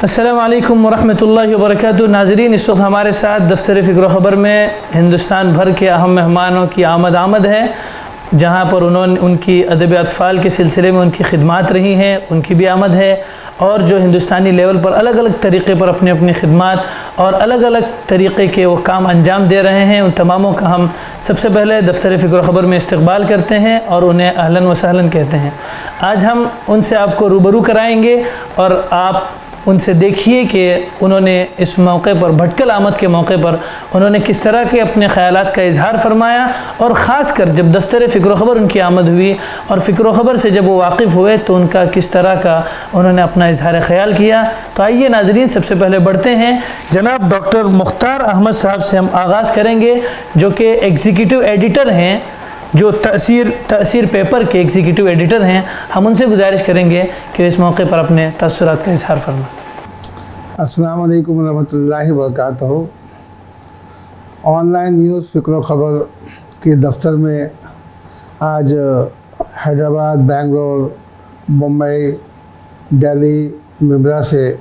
السلام علیکم ورحمۃ اللہ وبرکاتہ۔ ناظرین، اس وقت ہمارے ساتھ دفتر فکر و خبر میں ہندوستان بھر کے اہم مہمانوں کی آمد ہے، جہاں پر ان کی ادب اطفال کے سلسلے میں ان کی خدمات رہی ہیں، ان کی بھی آمد ہے، اور جو ہندوستانی لیول پر الگ الگ طریقے پر اپنی خدمات اور الگ الگ طریقے کے وہ کام انجام دے رہے ہیں، ان تماموں کا ہم سب سے پہلے دفتر فکر و خبر میں استقبال کرتے ہیں اور انہیں اہلاً و سہلاً کہتے ہیں۔ آج ہم ان سے آپ کو روبرو کرائیں گے اور آپ ان سے دیکھیے کہ انہوں نے اس موقع پر، بھٹکل آمد کے موقع پر، انہوں نے کس طرح کے اپنے خیالات کا اظہار فرمایا، اور خاص کر جب دفتر فکر و خبر ان کی آمد ہوئی اور فکر و خبر سے جب وہ واقف ہوئے تو ان کا کس طرح کا انہوں نے اپنا اظہار خیال کیا۔ تو آئیے ناظرین، سب سے پہلے بڑھتے ہیں جناب ڈاکٹر مختار احمد صاحب سے ہم آغاز کریں گے، جو کہ ایگزیکٹو ایڈیٹر ہیں، جو تأثیر پیپر کے ایگزیکٹو ایڈیٹر ہیں۔ ہم ان سے گزارش کریں گے کہ اس موقع پر اپنے تاثرات کا اظہار فرمائیں۔ السلام علیکم ورحمۃ اللہ وبرکاتہ۔ آن لائن نیوز فکر و خبر کے دفتر میں آج حیدرآباد، بنگلور، ممبئی، دہلی، ممبرا سے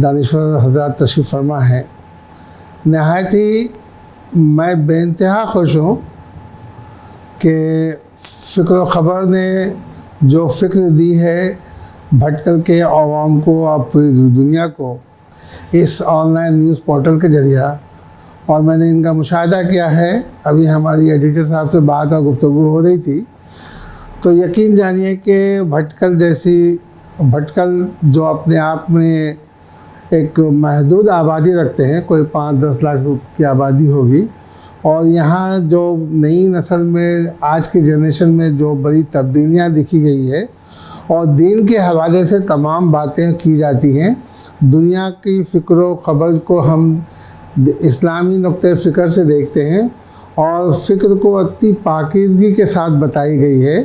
دانشور حضرات تشریف فرما ہیں۔ نہایت ہی میں بے انتہا خوش ہوں کہ فکر و خبر نے جو فکر دی ہے بھٹکل کے عوام کو اور پوری دنیا کو اس آن لائن نیوز پورٹل کے ذریعہ، اور میں نے ان کا مشاہدہ کیا ہے۔ ابھی ہماری ایڈیٹر صاحب سے بات اور گفتگو ہو رہی تھی، تو یقین جانیے کہ بھٹکل جو اپنے آپ میں ایک محدود آبادی رکھتے ہیں، کوئی 5-10 لاکھ کی آبادی ہوگی، اور یہاں جو نئی نسل میں آج کی جنریشن میں جو بڑی تبدیلیاں دیکھی گئی ہے اور دین کے حوالے سے تمام باتیں کی جاتی ہیں، دنیا کی فکر و خبر کو ہم اسلامی نقطۂ فکر سے دیکھتے ہیں، اور فکر کو اتنی پاکیزگی کے ساتھ بتائی گئی ہے۔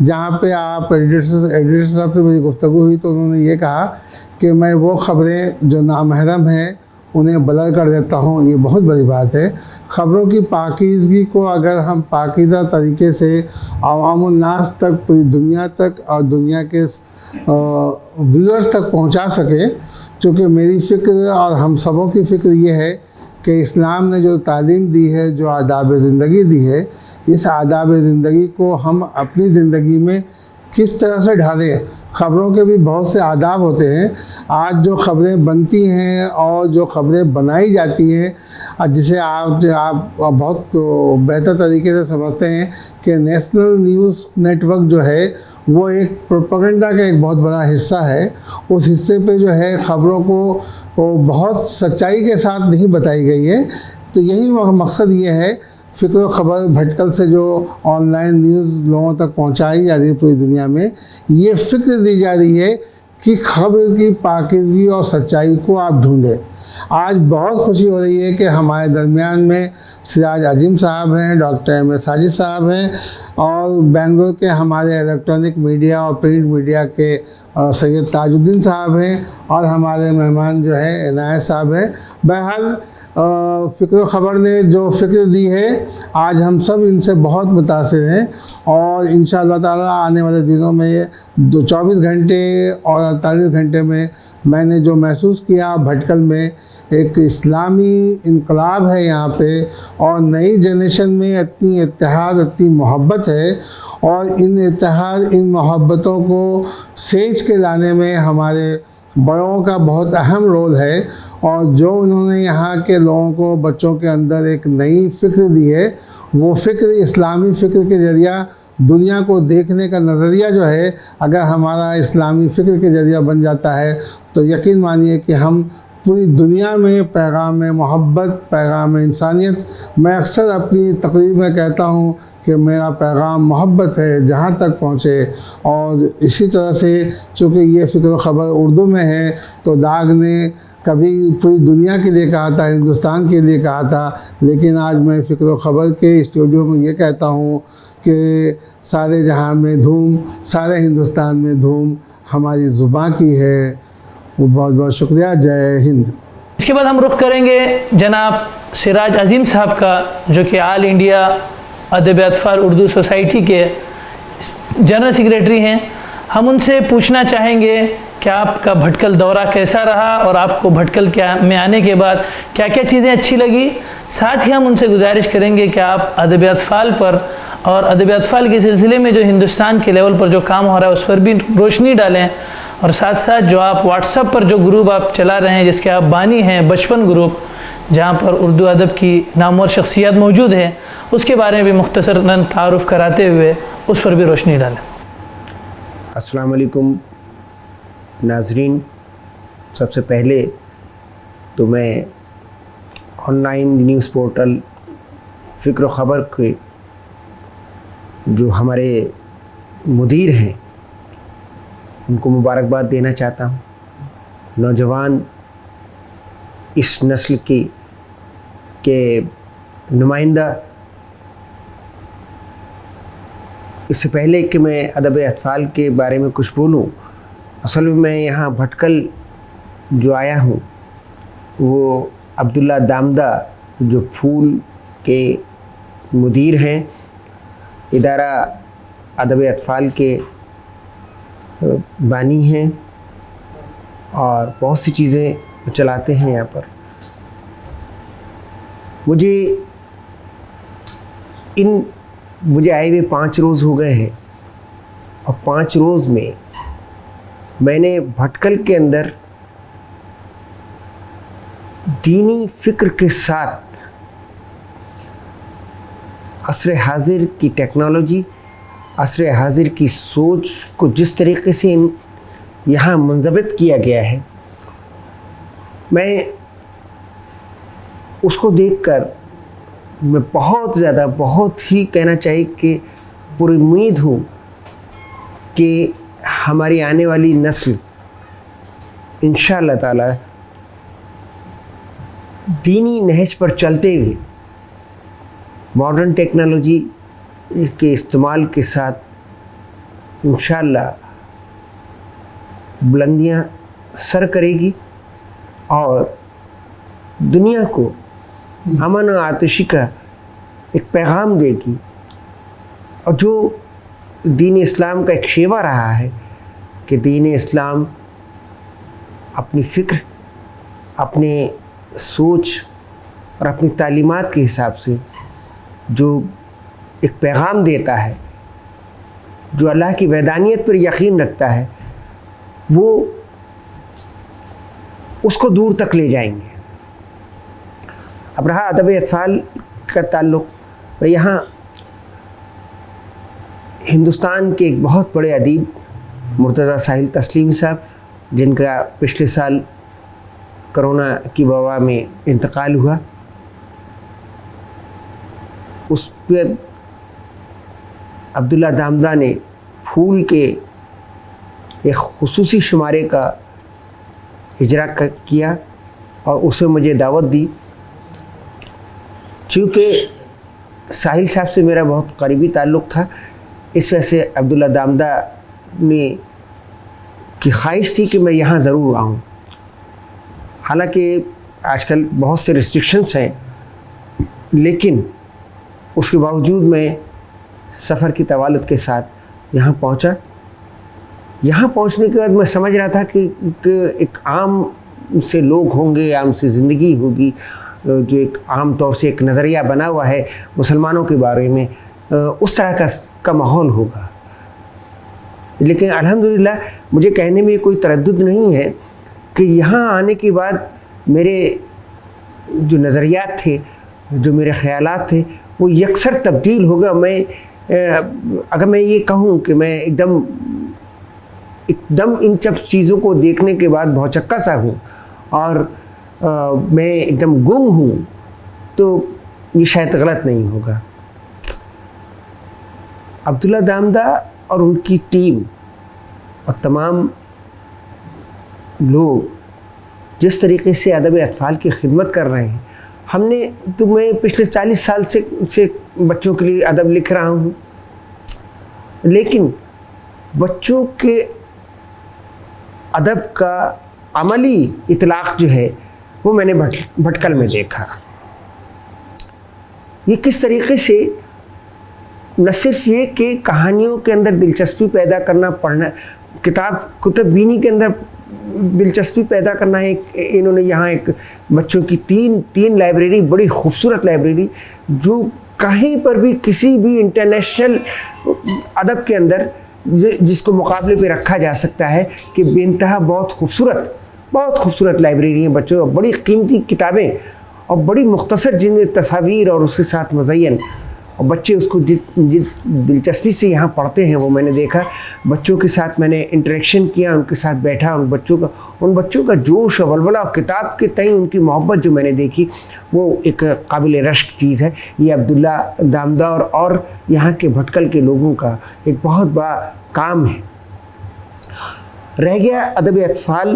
جہاں پہ آپ ایڈیٹر صاحب سے میری گفتگو ہوئی تو انہوں نے یہ کہا کہ میں وہ خبریں جو نامحرم ہیں انہیں بلر کر دیتا ہوں، یہ بہت بڑی بات ہے۔ خبروں کی پاکیزگی کو اگر ہم پاکیزہ طریقے سے عوام الناس تک، پوری دنیا تک اور دنیا کے ویورز تک پہنچا سکے، چونکہ میری فکر اور ہم سبوں کی فکر یہ ہے کہ اسلام نے جو تعلیم دی ہے، جو آداب زندگی دی ہے، اس آداب زندگی کو ہم اپنی زندگی میں کس طرح سے ڈھالیں۔ خبروں کے بھی بہت سے آداب ہوتے ہیں۔ آج جو خبریں بنتی ہیں اور جو خبریں بنائی جاتی ہیں، جسے آپ بہت بہتر طریقے سے سمجھتے ہیں کہ نیشنل نیوز نیٹ ورک جو ہے وہ ایک پروپیگنڈا کا ایک بہت بڑا حصہ ہے۔ اس حصے پہ جو ہے خبروں کو بہت سچائی کے ساتھ نہیں بتائی گئی ہے۔ تو یہی مقصد یہ ہے، فکر و خبر بھٹکل سے جو آن لائن نیوز لوگوں تک پہنچائی جا رہی ہے پوری دنیا میں، یہ فکر دی جا رہی ہے کہ خبر کی پاکیزگی اور سچائی کو آپ ڈھونڈیں۔ آج بہت خوشی ہو رہی ہے کہ ہمارے درمیان میں سراج عظیم صاحب ہیں، ڈاکٹر احمد ساجد صاحب ہیں، اور بنگلور کے ہمارے الیکٹرانک میڈیا اور پرنٹ میڈیا کے سید تاج الدین صاحب ہیں، اور ہمارے مہمان جو ہیں عنایت صاحب ہیں۔ بہرحال فکر و خبر نے جو فکر دی ہے، آج ہم سب ان سے بہت متاثر ہیں، اور انشاءاللہ تعالیٰ آنے والے دنوں میں 24 گھنٹے اور 48 گھنٹے میں نے جو محسوس کیا بھٹکل میں ایک اسلامی انقلاب ہے یہاں پہ، اور نئی جنریشن میں اتنی اتحاد، اتنی محبت ہے، اور ان اتحاد، ان محبتوں کو سینچ کے لانے میں ہمارے بڑوں کا بہت اہم رول ہے۔ اور جو انہوں نے یہاں کے لوگوں کو، بچوں کے اندر ایک نئی فکر دی ہے، وہ فکر اسلامی فکر کے ذریعہ دنیا کو دیکھنے کا نظریہ جو ہے، اگر ہمارا اسلامی فکر کے ذریعہ بن جاتا ہے تو یقین مانیے کہ ہم پوری دنیا میں پیغام محبت، پیغام انسانیت، میں اکثر اپنی تقریر میں کہتا ہوں کہ میرا پیغام محبت ہے، جہاں تک پہنچے۔ اور اسی طرح سے چونکہ یہ فکر و خبر اردو میں ہے، تو داغ نے کبھی پوری دنیا کے لیے کہا تھا، ہندوستان کے لیے کہا تھا، لیکن آج میں فکر و خبر کے اسٹوڈیو میں یہ کہتا ہوں کہ سارے جہاں میں دھوم، سارے ہندوستان میں دھوم ہماری زباں کی ہے۔ وہ بہت بہت شکریہ۔ جے ہند۔ اس کے بعد ہم رخ کریں گے جناب سراج عظیم صاحب کا، جو کہ آل انڈیا ادب اطفال اردو سوسائٹی کے جنرل سیکریٹری ہیں۔ ہم ان سے پوچھنا چاہیں گے کہ آپ کا بھٹکل دورہ کیسا رہا اور آپ کو بھٹکل میں آنے کے بعد کیا کیا چیزیں اچھی لگی. ساتھ ہی ہم ان سے گزارش کریں گے کہ آپ ادب اطفال پر اور ادب اطفال کے سلسلے میں جو ہندوستان کے لیول پر جو کام ہو رہا ہے اس پر بھی روشنی ڈالیں, اور ساتھ ساتھ جو آپ واٹس ایپ پر جو گروپ آپ چلا رہے ہیں جس کے آپ بانی ہیں, بچپن گروپ, جہاں پر اردو ادب کی نامور شخصیات موجود ہیں, اس کے بارے میں بھی مختصراً تعارف کراتے ہوئے اس پر بھی روشنی ڈالیں. السلام علیکم ناظرین. سب سے پہلے تو میں آن لائن نیوز پورٹل فکر و خبر کے جو ہمارے مدیر ہیں ان کو مبارکباد دینا چاہتا ہوں. نوجوان اس نسل کے نمائندہ. اس سے پہلے کہ میں ادب اطفال کے بارے میں کچھ بولوں, اصل میں یہاں بھٹکل جو آیا ہوں وہ عبداللہ دامدہ جو پھول کے مدیر ہیں, ادارہ ادب اطفال کے بانی ہیں اور بہت سی چیزیں چلاتے ہیں یہاں پر. مجھے آئے ہوئے 5 روز ہو گئے ہیں, اور 5 روز میں میں نے بھٹکل کے اندر دینی فکر کے ساتھ عصر حاضر کی ٹیکنالوجی, عصر حاضر کی سوچ کو جس طریقے سے یہاں منضبط کیا گیا ہے, میں اس کو دیکھ کر میں بہت ہی کہنا چاہیے کہ پوری امید ہوں کہ ہماری آنے والی نسل انشاءاللہ تعالی دینی نہج پر چلتے ہوئے ماڈرن ٹیکنالوجی کے استعمال کے ساتھ انشاءاللہ بلندیاں سر کرے گی اور دنیا کو امن و آتشی کا ایک پیغام دے گی. اور جو دین اسلام کا ایک شیوا رہا ہے کہ دین اسلام اپنی فکر, اپنے سوچ اور اپنی تعلیمات کے حساب سے جو ایک پیغام دیتا ہے, جو اللہ کی وحدانیت پر یقین رکھتا ہے, وہ اس کو دور تک لے جائیں گے. اب رہا ادب اطفال کا تعلق, یہاں ہندوستان کے ایک بہت بڑے ادیب مرتضیٰ ساحل تسلیمی صاحب, جن کا پچھلے سال کرونا کی وبا میں انتقال ہوا, اس پر عبداللہ دامدہ نے پھول کے ایک خصوصی شمارے کا اجرا کیا اور اس میں مجھے دعوت دی. چونکہ ساحل صاحب سے میرا بہت قریبی تعلق تھا, اس وجہ سے عبداللہ دامدہ نے کی خواہش تھی کہ میں یہاں ضرور آؤں. حالانکہ آج کل بہت سے ریسٹرکشنس ہیں, لیکن اس کے باوجود میں سفر کی طوالت کے ساتھ یہاں پہنچا. یہاں پہنچنے کے بعد میں سمجھ رہا تھا کہ ایک عام سے لوگ ہوں گے, عام سے زندگی ہوگی, جو ایک عام طور سے ایک نظریہ بنا ہوا ہے مسلمانوں کے بارے میں, اس طرح کا ماحول ہوگا. لیکن الحمدللہ مجھے کہنے میں کوئی تردد نہیں ہے کہ یہاں آنے کے بعد میرے جو نظریات تھے, جو میرے خیالات تھے, وہ یکسر تبدیل ہوگا. اگر میں یہ کہوں کہ میں ایک دم ان سب چیزوں کو دیکھنے کے بعد بھوچکا سا ہوں اور میں ایک دم گم ہوں, تو یہ شاید غلط نہیں ہوگا. عبداللہ دامدہ اور ان کی ٹیم اور تمام لوگ جس طریقے سے ادب اطفال کی خدمت کر رہے ہیں, میں پچھلے 40 سال سے بچوں کے لیے ادب لکھ رہا ہوں, لیکن بچوں کے ادب کا عملی اطلاق جو ہے وہ میں نے بھٹکل میں دیکھا. یہ کس طریقے سے نہ صرف یہ کہ کہانیوں کے اندر دلچسپی پیدا کرنا, پڑھنا, کتاب بینی کے اندر دلچسپی پیدا کرنا ہے. انہوں نے یہاں ایک بچوں کی تین لائبریری, بڑی خوبصورت لائبریری, جو کہیں پر بھی کسی بھی انٹرنیشنل ادب کے اندر جس کو مقابلے پہ رکھا جا سکتا ہے, کہ بے انتہا بہت خوبصورت لائبریری ہیں بچوں, بڑی قیمتی کتابیں اور بڑی مختصر جن میں تصاویر اور اس کے ساتھ مزین, اور بچے اس کو دلچسپی سے یہاں پڑھتے ہیں. وہ میں نے دیکھا, بچوں کے ساتھ میں نے انٹریکشن کیا, ان کے ساتھ بیٹھا, ان بچوں کا جوش اور ولولہ اور کتاب کے تئیں ان کی محبت جو میں نے دیکھی, وہ ایک قابل رشک چیز ہے. یہ عبداللہ دامدہ اور یہاں کے بھٹکل کے لوگوں کا ایک بہت بڑا کام ہے. رہ گیا ادب اطفال.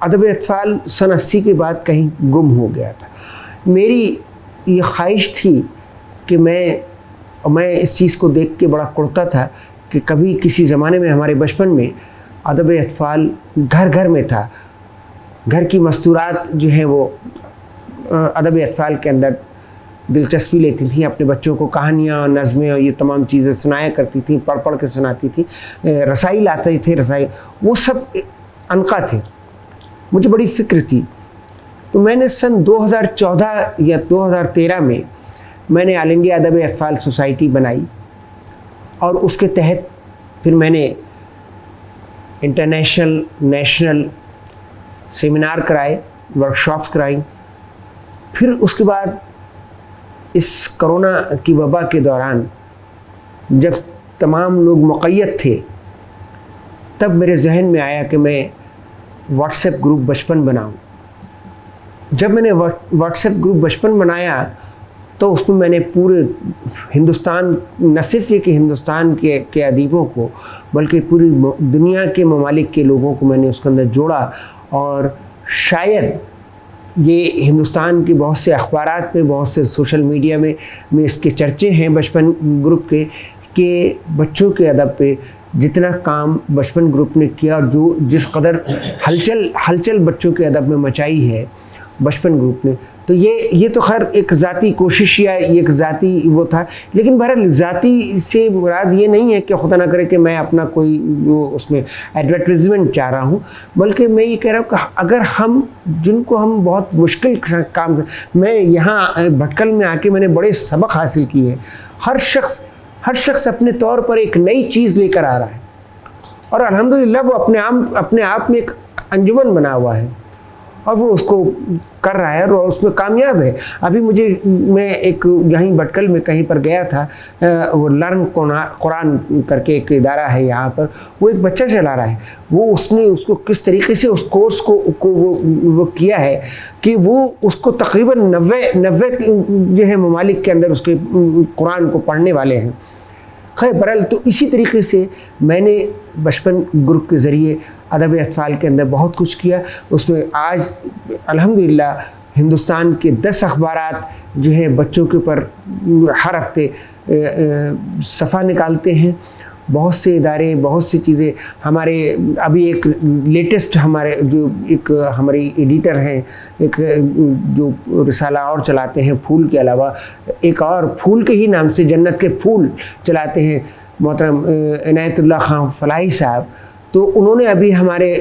ادب اطفال سن 80 کے بعد کہیں گم ہو گیا تھا. میری یہ خواہش تھی کہ میں اس چیز کو دیکھ کے بڑا کڑتا تھا کہ کبھی کسی زمانے میں ہمارے بچپن میں ادب اطفال گھر گھر میں تھا. گھر کی مستورات جو ہیں وہ ادب اطفال کے اندر دلچسپی لیتی تھیں, اپنے بچوں کو کہانیاں, نظمیں اور یہ تمام چیزیں سنایا کرتی تھیں, پڑھ کے سناتی تھیں. رسائل آتے تھے, وہ سب عنقا تھے. مجھے بڑی فکر تھی, تو میں نے سن 2014 یا 2013 میں نے آل انڈیا ادب اطفال سوسائٹی بنائی, اور اس کے تحت پھر میں نے انٹرنیشنل نیشنل سیمینار کرائے, ورکشاپس کرائیں. پھر اس کے بعد اس کرونا کی وبا کے دوران جب تمام لوگ مقید تھے, تب میرے ذہن میں آیا کہ میں واٹس ایپ گروپ بچپن بناؤں. جب میں نے واٹس ایپ گروپ بچپن بنایا تو اس میں نے پورے ہندوستان, نہ صرف یہ کہ ہندوستان کے ادیبوں کو, بلکہ پوری دنیا کے ممالک کے لوگوں کو میں نے اس کے اندر جوڑا. اور شاید یہ ہندوستان کے بہت سے اخبارات میں, بہت سے سوشل میڈیا میں اس کے چرچے ہیں بچپن گروپ کے, کہ بچوں کے ادب پہ جتنا کام بچپن گروپ نے کیا, اور جس قدر ہلچل بچوں کے ادب میں مچائی ہے بچپن گروپ نے, تو یہ تو خیر ایک ذاتی کوشش یا ایک ذاتی وہ تھا. لیکن بہرحال ذاتی سے مراد یہ نہیں ہے کہ خدا نہ کرے کہ میں اپنا کوئی اس میں ایڈورٹائزمنٹ چاہ رہا ہوں, بلکہ میں یہ کہہ رہا ہوں کہ اگر ہم جن کو ہم بہت مشکل کام, میں یہاں بھٹکل میں آ کے میں نے بڑے سبق حاصل کیے ہیں. ہر شخص اپنے طور پر ایک نئی چیز لے کر آ رہا ہے, اور الحمدللہ وہ اپنے آپ میں ایک انجمن بنا ہوا ہے, اور وہ اس کو کر رہا ہے اور اس میں کامیاب ہے. ابھی میں ایک یہیں بھٹکل میں کہیں پر گیا تھا, وہ لرن قرآن کر کے ایک ادارہ ہے یہاں پر, وہ ایک بچہ چلا رہا ہے. وہ اس نے اس کو کس طریقے سے اس کورس کو وہ کیا ہے کہ وہ اس کو تقریباً 90 جو ہے ممالک کے اندر اس کے قرآن کو پڑھنے والے ہیں. خیر برحال, تو اسی طریقے سے میں نے بچپن گروپ کے ذریعے ادب اطفال کے اندر بہت کچھ کیا. اس میں آج الحمدللہ ہندوستان کے 10 اخبارات جو ہیں بچوں کے اوپر ہر ہفتے صفحہ نکالتے ہیں. بہت سے ادارے, بہت سی چیزیں. ہمارے ابھی ایک لیٹسٹ ہماری ایڈیٹر ہیں, ایک جو رسالہ اور چلاتے ہیں پھول کے علاوہ, ایک اور پھول کے ہی نام سے جنت کے پھول چلاتے ہیں, محترم عنایت اللہ خان فلاحی صاحب. تو انہوں نے ابھی ہمارے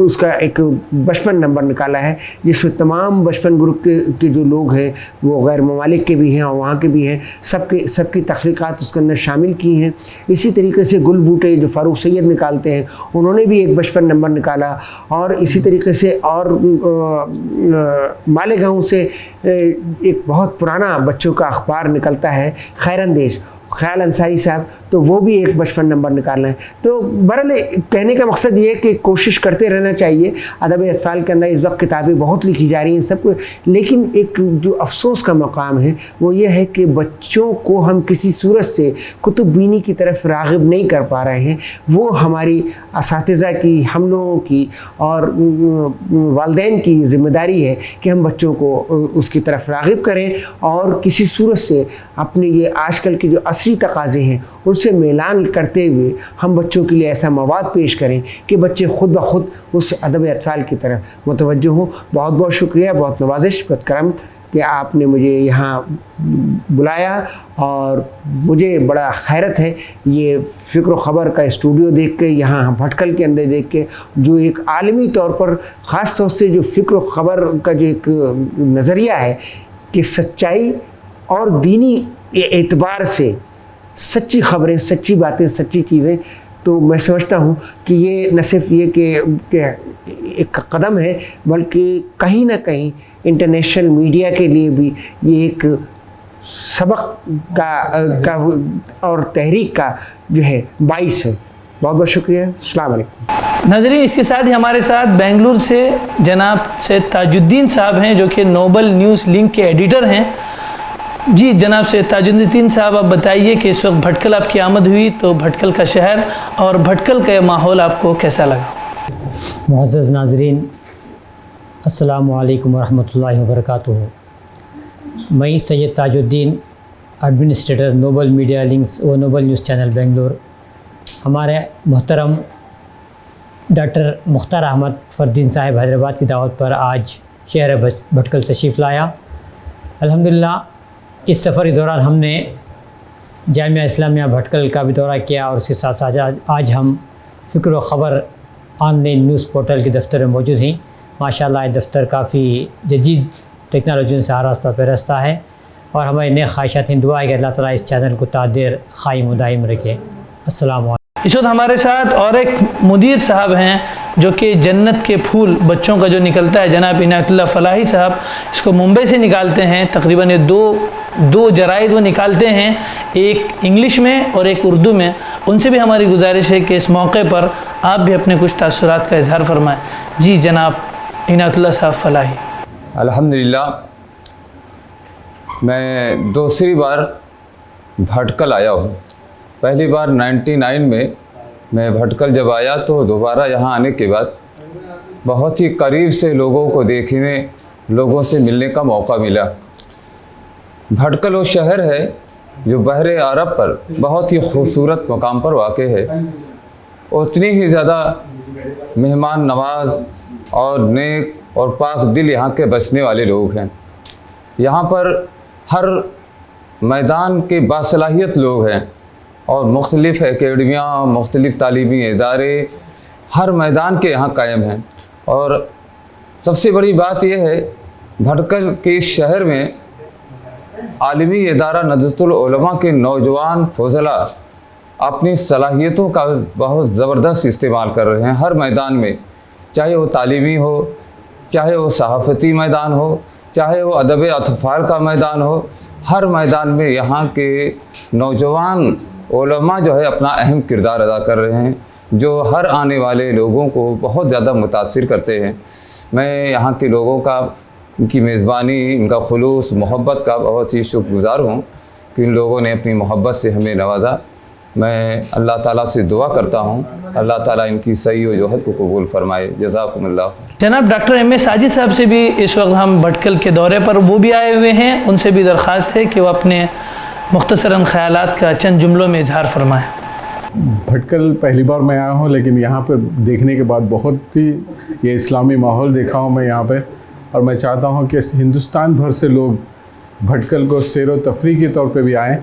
اس کا ایک بچپن نمبر نکالا ہے, جس میں تمام بچپن گروپ کے جو لوگ ہیں وہ غیر ممالک کے بھی ہیں اور وہاں کے بھی ہیں, سب کی تخلیقات اس کے اندر شامل کی ہیں. اسی طریقے سے گل بوٹے جو فاروق سید نکالتے ہیں, انہوں نے بھی ایک بچپن نمبر نکالا. اور اسی طریقے سے اور مالیگاؤں سے ایک بہت پرانا بچوں کا اخبار نکلتا ہے خیر اندیش, خیال انصاری صاحب, تو وہ بھی ایک بچپن نمبر نکالنا ہے. تو بہرحال کہنے کا مقصد یہ ہے کہ کوشش کرتے رہنا چاہیے. ادب اطفال کے اندر اس وقت کتابیں بہت لکھی جا رہی ہیں سب کو, لیکن ایک جو افسوس کا مقام ہے وہ یہ ہے کہ بچوں کو ہم کسی صورت سے کتب بینی کی طرف راغب نہیں کر پا رہے ہیں. وہ ہماری اساتذہ کی, ہم لوگوں کی اور والدین کی ذمہ داری ہے کہ ہم بچوں کو اس کی طرف راغب کریں, اور کسی صورت سے اپنے یہ آج کل کی جو عصری تقاضے ہیں ان سے میلان کرتے ہوئے ہم بچوں کے لیے ایسا مواد پیش کریں کہ بچے خود بخود اس ادب اطفال کی طرف متوجہ ہوں۔ بہت بہت شکریہ، بہت نوازش، بہت کرم کہ آپ نے مجھے یہاں بلایا، اور مجھے بڑا حیرت ہے یہ فکر و خبر کا اسٹوڈیو دیکھ کے، یہاں بھٹکل کے اندر دیکھ کے، جو ایک عالمی طور پر خاص طور سے جو فکر و خبر کا جو ایک نظریہ ہے کہ سچائی اور دینی اعتبار سے سچی خبریں، سچی باتیں، سچی چیزیں، تو میں سمجھتا ہوں کہ یہ نہ صرف یہ کہ ایک قدم ہے، بلکہ کہیں نہ کہیں انٹرنیشنل میڈیا کے لیے بھی یہ ایک سبق کا اور تحریک کا جو ہے باعث ہے۔ بہت بہت شکریہ، السلام علیکم۔ ناظرین، اس کے ساتھ ہی ہمارے ساتھ بنگلور سے جناب سید تاج الدین صاحب ہیں جو کہ نوبل نیوز لنک کے ایڈیٹر ہیں۔ جی جناب سید تاج الدین صاحب، آپ بتائیے کہ اس وقت بھٹکل آپ کی آمد ہوئی تو بھٹکل کا شہر اور بھٹکل کا ماحول آپ کو کیسا لگا؟ معزز ناظرین، السلام علیکم ورحمۃ اللہ وبرکاتہ۔ میں سید تاج الدین، ایڈمنسٹریٹر نوبل میڈیا لنکس و نوبل نیوز چینل بنگلور، ہمارے محترم ڈاکٹر مختار احمد فردین صاحب حیدرآباد کی دعوت پر آج شہر بھٹکل تشریف لایا۔ الحمدللہ اس سفر کے دوران ہم نے جامعہ اسلامیہ بھٹکل کا بھی دورہ کیا، اور اس کے ساتھ ساتھ آج ہم فکر و خبر آن لائن نیوز پورٹل کے دفتر میں موجود ہیں۔ ماشاءاللہ یہ دفتر کافی جدید ٹیکنالوجیوں سے آراستہ پیراستہ ہے، اور ہماری نیک خواہشات ہیں، دعا ہے کہ اللہ تعالیٰ اس چینل کو تعدیر قائم و دائم رکھے۔ السلام علیکم۔ اس وقت ہمارے ساتھ اور ایک مدیر صاحب ہیں جو کہ جنت کے پھول بچوں کا جو نکلتا ہے، جناب عنایت اللہ فلاحی صاحب، اس کو ممبئی سے نکالتے ہیں۔ تقریباً دو جرائد وہ نکالتے ہیں، ایک انگلش میں اور ایک اردو میں۔ ان سے بھی ہماری گزارش ہے کہ اس موقع پر آپ بھی اپنے کچھ تاثرات کا اظہار فرمائیں۔ جی جناب عنایت اللہ صاحب فلاحی۔ الحمدللہ، میں دوسری بار بھٹکل آیا ہوں۔ پہلی بار 99 میں بھٹکل جب آیا تو دوبارہ یہاں آنے کے بعد بہت ہی قریب سے لوگوں کو دیکھنے، لوگوں سے ملنے کا موقع ملا۔ بھٹکل وہ شہر ہے جو بحر عرب پر بہت ہی خوبصورت مقام پر واقع ہے، اتنی ہی زیادہ مہمان نواز اور نیک اور پاک دل یہاں کے بسنے والے لوگ ہیں۔ یہاں پر ہر میدان کے باصلاحیت لوگ ہیں، اور مختلف اکیڈمیاں، مختلف تعلیمی ادارے ہر میدان کے یہاں قائم ہیں۔ اور سب سے بڑی بات یہ ہے، بھٹکل کے اس شہر میں عالمی ادارہ نہضت العلماء کے نوجوان فضلاء اپنی صلاحیتوں کا بہت زبردست استعمال کر رہے ہیں ہر میدان میں، چاہے وہ تعلیمی ہو، چاہے وہ صحافتی میدان ہو، چاہے وہ ادب اطفال کا میدان ہو۔ ہر میدان میں یہاں کے نوجوان علماء جو ہے اپنا اہم کردار ادا کر رہے ہیں، جو ہر آنے والے لوگوں کو بہت زیادہ متاثر کرتے ہیں۔ میں یہاں کے لوگوں کا، ان کی میزبانی، ان کا خلوص، محبت کا بہت ہی شکر گزار ہوں کہ ان لوگوں نے اپنی محبت سے ہمیں نوازا۔ میں اللہ تعالیٰ سے دعا کرتا ہوں اللہ تعالیٰ ان کی صحیح و جوہد کو قبول فرمائے۔ جزاکم اللہ۔ جناب ڈاکٹر ایم اے ساجد صاحب سے بھی اس وقت ہم بھٹکل کے دورے پر وہ بھی آئے ہوئے ہیں، ان سے بھی درخواست ہے کہ وہ اپنے مختصراً خیالات کا چند جملوں میں اظہار فرمائیں۔ بھٹکل پہلی بار میں آیا ہوں، لیکن یہاں پہ دیکھنے کے بعد بہت ہی یہ اسلامی ماحول دیکھا ہوں میں یہاں پہ، اور میں چاہتا ہوں کہ ہندوستان بھر سے لوگ بھٹکل کو سیر و تفریح کے طور پہ بھی آئیں،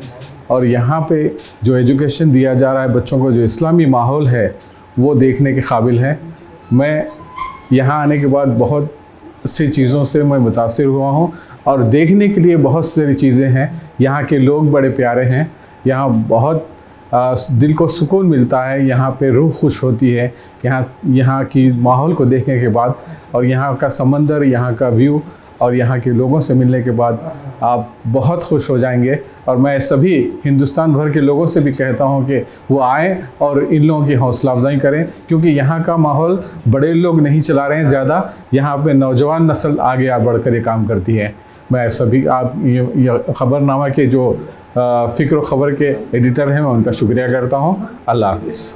اور یہاں پہ جو ایجوکیشن دیا جا رہا ہے بچوں کو، جو اسلامی ماحول ہے وہ دیکھنے کے قابل ہے۔ میں یہاں آنے کے بعد بہت سی چیزوں سے میں متاثر ہوا ہوں، اور دیکھنے کے لیے بہت ساری چیزیں ہیں۔ یہاں کے لوگ بڑے پیارے ہیں، یہاں بہت دل کو سکون ملتا ہے، یہاں پہ روح خوش ہوتی ہے یہاں کی ماحول کو دیکھنے کے بعد، اور یہاں کا سمندر، یہاں کا ویو، اور یہاں کے لوگوں سے ملنے کے بعد آپ بہت خوش ہو جائیں گے۔ اور میں سبھی ہندوستان بھر کے لوگوں سے بھی کہتا ہوں کہ وہ آئیں اور ان لوگوں کی حوصلہ افزائی کریں، کیونکہ یہاں کا ماحول بڑے لوگ نہیں چلا رہے ہیں زیادہ، یہاں پہ نوجوان نسل آگے بڑھ کر یہ کام کرتی ہے۔ میں سبھی آپ یہ خبر نامہ کے جو فکر و خبر کے ایڈیٹر ہیں، میں ان کا شکریہ کرتا ہوں۔ اللہ حافظ۔